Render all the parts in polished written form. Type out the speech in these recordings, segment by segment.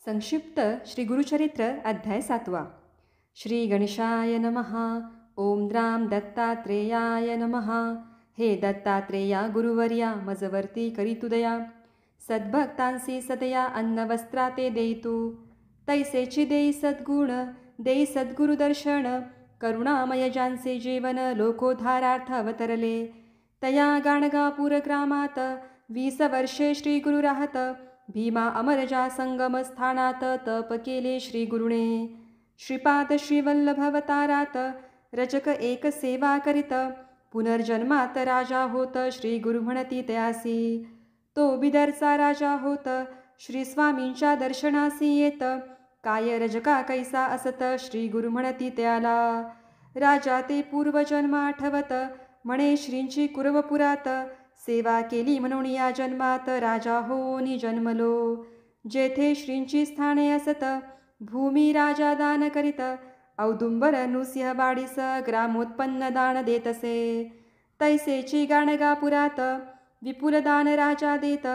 संक्षिप्त श्री गुरुचरित्र अध्याय 7. श्री गणेशाय नमः. ओम द्राम दत्तात्रेयाय नमः. हे दत्तात्रेया गुरुवर्या मजवर्ती करीतुदया. सद्भक्तांसी सदया अन्नवस्त्रा ते देतू. तैसेची देई सद्गुण देई सद्गुरुदर्शन. करुणामय ज्यांचे जीवन लोकोद्धारार्थ अवतरले. तया गाणगापूर ग्रामात 20 वर्षे श्री गुरु राहत. भीमा अमरजा संगम स्थानात तप केले श्री गुरुणे. श्रीपाद श्रीवल्लभवतारात रजक एक सेवा करीत. पुनर्जन्मात राजा होत श्री गुरु म्हणती तयासी. तो बिदरचा राजा होत श्री स्वामींच्या दर्शनासी येत. काय रजका कैसा असत श्री गुरु म्हणती त्याला. राजा ते पूर्वजन्म आठवत म्हणे श्रींची कुरवपुरात. सेवा केली म्हणून या जन्मात राजा होनी जन्मलो. जेथे श्रींची स्थाने असत भूमी राजा दान करीत. औदुंबर नृसिंह बाडीस ग्रामोत्पन्न दान देतसे. तैसेची गाणगापुरात विपुल दान राजा देत.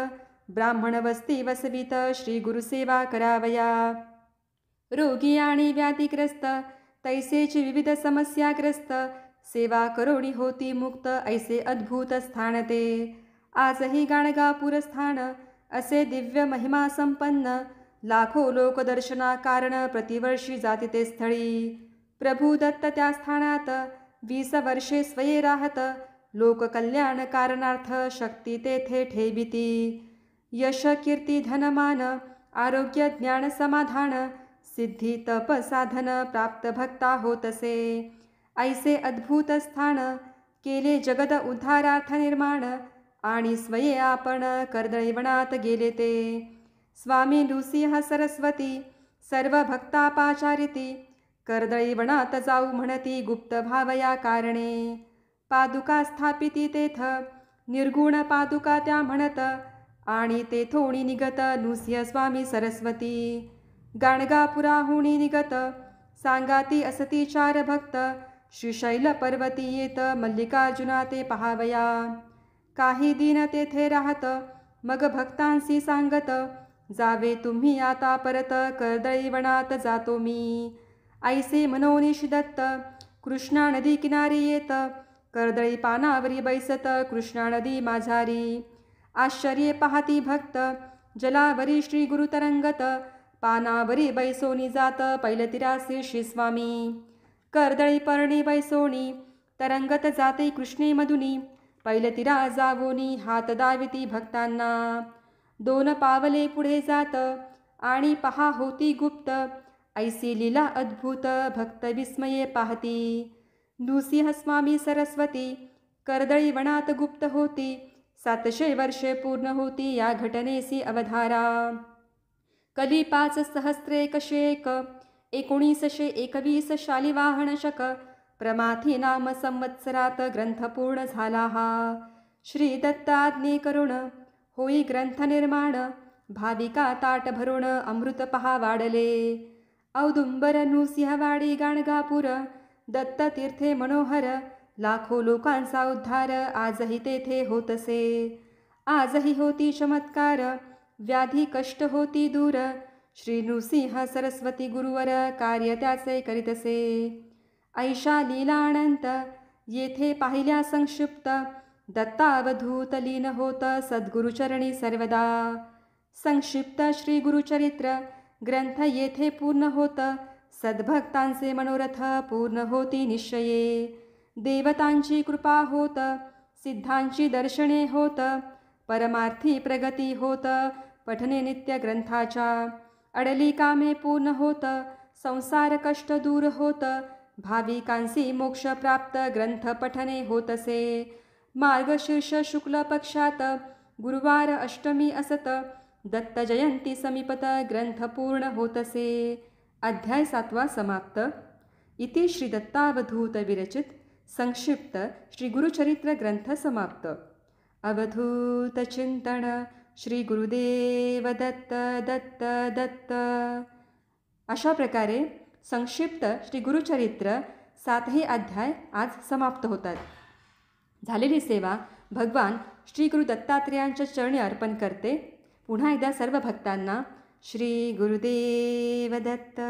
ब्राह्मण वस्ती वसवित श्री गुरुसेवा करावया. रोगी आणि व्याधिग्रस्त तैसेची विविध समस्याग्रस्त. सेवा करोणी होती मुक्त ऐसे अद्भुत स्थान ते. आजही गाणगापूर स्थान असे दिव्य महिमा संपन्न. लाखो लोक दर्शना कारण प्रतिवर्षी जाती ते स्थळी. प्रभू दत्त त्या स्थानात 20 वर्षे स्वये राहत. लोककल्याण कारणार्थ शक्ती तेथे ठेविती. यश कीर्ती धनमान आरोग्य ज्ञान समाधान. सिद्धी तप साधन प्राप्त भक्ता होतसे. ऐसे अद्भुत स्थान केले जगद उद्धारार्थ निर्माण. आणि स्वये आपण कर्दळीवनात गेले ते. स्वामी नृसिंह सरस्वती सर्व भक्तापाचारिती. कर्दळीवनात जाऊ म्हणती गुप्त भावया कारणे. पादुका स्थापिती तेथ निर्गुण पादुका त्या म्हणत. आणि तेथोणी निगत नृसिंह स्वामी सरस्वती. गाणगापुराहुणी निगत सांगाती असती 4 भक्त. श्रीशैल पर्वती येत मल्लिकार्जुना ते पहावया. काही दिन तेथे राहत मग भक्तांसी सांगत. जावे तुम्ही आता परत कर्दळीवनात जातो मी. ऐसे मनोनिश दत्त कृष्णा नदी किनारी येत. कर्दळी पानावरी बैसत कृष्णा नदी माझारी. आश्चर्ये पाहती भक्त जलावरी श्री गुरु तरंगत. पानावरी बैसोनी जात पैलतीरासी श्री स्वामी. कर्दळी पर्णी बैसोनी तरंगत जाते कृष्णे मधुनी. पैलतीरा जावोनी हात दाविती भक्तांना. 2 पावले पुढे जात आणि पहा होती गुप्त. ऐसी लीला अद्भुत भक्त विस्मये पाहती. नृसिंह स्वामी सरस्वती कर्दळी वनात गुप्त होती. 700 वर्षे पूर्ण होती या घटनेसी अवधारा. कली 5 सहस्त्रे कशेक 1921 शालिवाहन शक. प्रमाथी नाम संवत्सरात ग्रंथ पूर्ण झाला हा. श्री दत्ताज्ञे करुण होई ग्रंथ निर्माण. भाविका ताट भरून अमृत पहा वाढले. औदुंबर नृसिंहवाडी गाणगापूर दत्त तीर्थे मनोहर. लाखो लोकांचा उद्धार आजही तेथे होतसे. आजही होती चमत्कार व्याधी कष्ट होती दूर. श्री नृसिंह सरस्वती गुरुवर कार्य त्याचे करीतसे. ऐशा लीला अनंत येथे पाहिल्या संक्षिप्त. दत्तावधूत लीन होत सद्गुरुचरणी सर्वदा. संक्षिप्त श्री गुरुचरित्र ग्रंथ येथे पूर्ण होत. सद्भक्तांचे मनोरथ पूर्ण होती निश्चये. देवतांची कृपा होत सिद्धांची दर्शने होत. परमार्थी प्रगती होत पठने नित्य ग्रंथाच्या. अडली कामे पूर्ण होत संसार कष्ट दूर होत. भाविकांसी मोक्ष प्राप्त ग्रंथ पठने होतसे. मार्गशीर्ष शुक्ल पक्षात गुरुवार अष्टमी असत. दत्त जयंती समीपत ग्रंथ पूर्ण होतसे. अध्याय 7 समाप्त. इति श्री दत्तावधूत विरचित संक्षिप्त श्री गुरुचरित्र ग्रंथ समाप्त. अवधूत चिंतन श्री गुरुदेव दत्त दत्त दत्त. अशा प्रकारे संक्षिप्त श्री गुरुचरित्र 7ही अध्याय आज समाप्त होतात. झालेली सेवा भगवान श्री गुरु दत्तात्रेयांच्या चरणी अर्पण करते. पुन्हा एकदा सर्व भक्तांना श्री गुरुदेव दत्त.